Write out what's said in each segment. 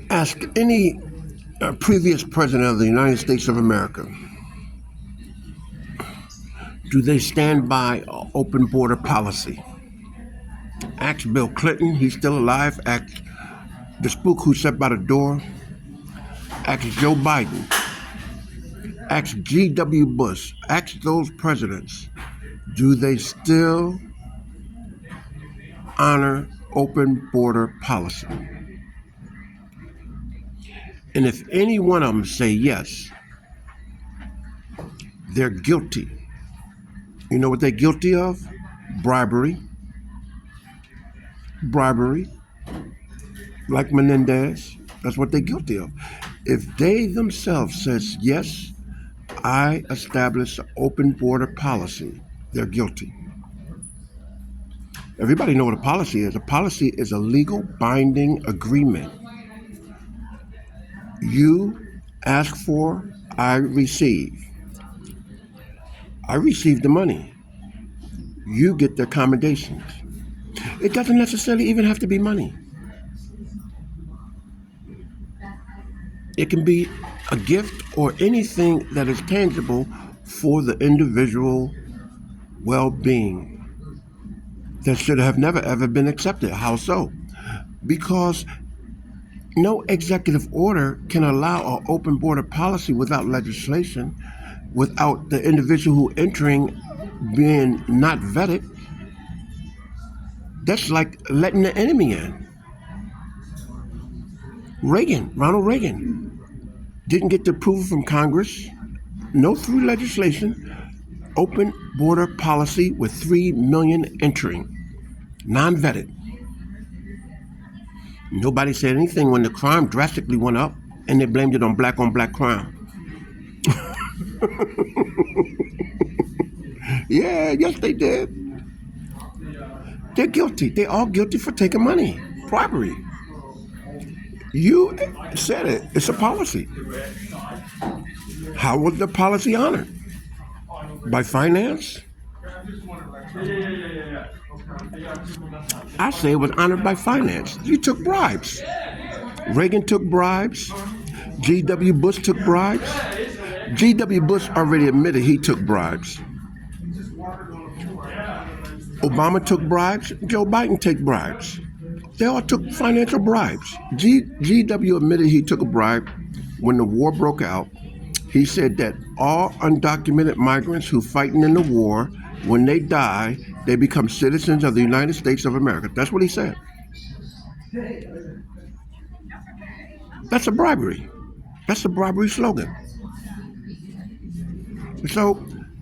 Ask any previous president of the United States of America, do they stand by open border policy? Ask Bill Clinton, he's still alive. Ask the spook who sat by the door. Ask Joe Biden. Ask GW Bush. Ask those presidents, do they still honor open border policy? And if any one of them say yes, they're guilty. You know what they're guilty of? Bribery. Bribery. Like Menendez. That's what they're guilty of. If they themselves says, yes, I establish an open border policy, they're guilty. Everybody know what a policy is. A policy is a legal binding agreement. You ask for, I receive. I receive the money. You get the accommodations. It doesn't necessarily even have to be money. It can be a gift or anything that is tangible for the individual well-being that should have never ever been accepted. How so? Because no executive order can allow an open border policy without legislation, without the individual who entering being not vetted. That's like letting the enemy in. Ronald Reagan, didn't get the approval from Congress, no through legislation, open border policy with 3 million entering, non-vetted. Nobody said anything when the crime drastically went up, and they blamed it on black crime. Yeah, yes they did. They're guilty. They're all guilty for taking money, bribery. You said it. It's a policy. How was the policy honored? By finance? I say it was honored by finance. You took bribes. Reagan took bribes. G.W. Bush took bribes. G.W. Bush already admitted he took bribes. Obama took bribes. Joe Biden took bribes. They all took financial bribes. G.W. admitted he took a bribe when the war broke out. He said that all undocumented migrants who fighting in the war, when they die, they become citizens of the United States of America. That's what he said. That's a bribery. That's a bribery slogan. So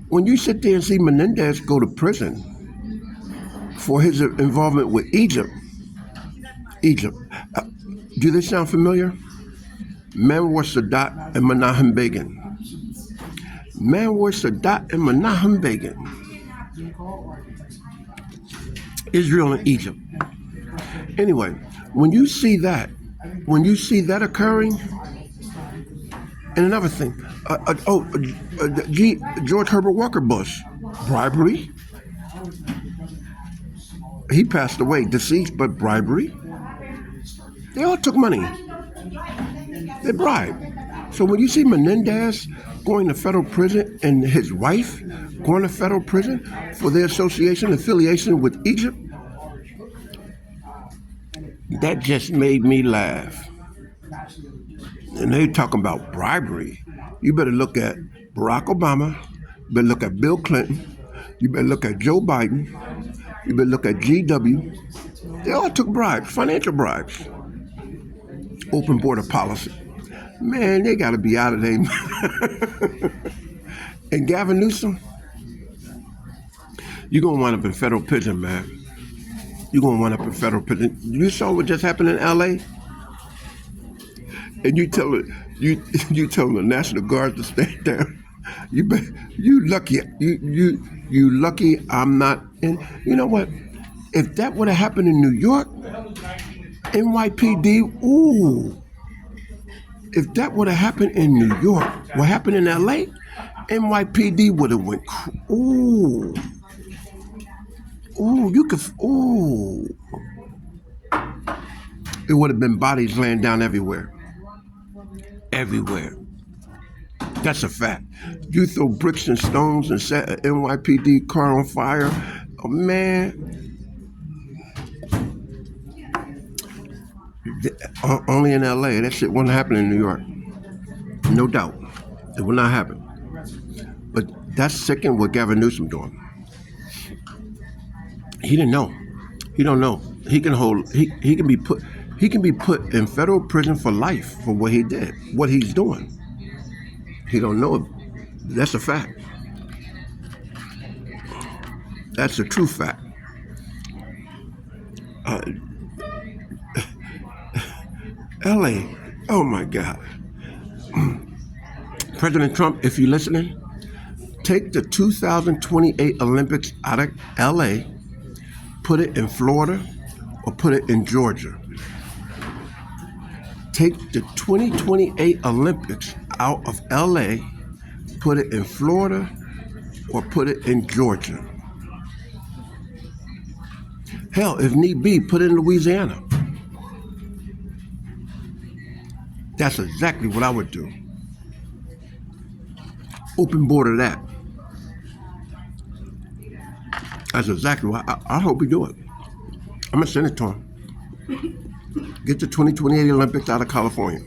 when you sit there and see Menendez go to prison for his involvement with Egypt, do they sound familiar? Manwar Sadat and Menachem Begin. Manwar Sadat and Menachem Begin. Israel and Egypt. Anyway, when you see that occurring, and another thing, George Herbert Walker Bush, bribery. He passed away, deceased, but bribery. They all took money. They bribed. So when you see Menendez going to federal prison and his wife going to federal prison for their affiliation with Egypt, that just made me laugh. And they talking about bribery. You better look at Barack Obama, you better look at Bill Clinton, you better look at Joe Biden, you better look at GW. They all took bribes, financial bribes. Open border policy. Man, they got to be out of there. And Gavin Newsom, you're going to wind up in federal prison, man. You're going to wind up in federal prison. You saw what just happened in L.A.? And you tell the National Guard to stand down. You lucky. You lucky I'm not in. You know what? If that would have happened in New York, NYPD, ooh. If that would have happened in New York, what happened in LA, NYPD would have went, ooh. Ooh, you could, ooh. it would have been bodies laying down everywhere. Everywhere. That's a fact. You throw bricks and stones and set an NYPD car on fire, oh man, only in LA. That shit won't happen in New York. No doubt. It will not happen. But that's sickening what Gavin Newsom doing. He didn't know. He don't know. He can be put in federal prison for life for what he did, what he's doing. He don't know it. That's a fact. That's a true fact. LA, oh my God. President Trump, if you're listening, take the 2028 Olympics out of LA, put it in Florida, or put it in Georgia. Take the 2028 Olympics out of LA, put it in Florida, or put it in Georgia. Hell, if need be, put it in Louisiana. That's exactly what I would do. Open border that. That's exactly what I hope we do it. I'm going to send it to him. Get the 2028 Olympics out of California.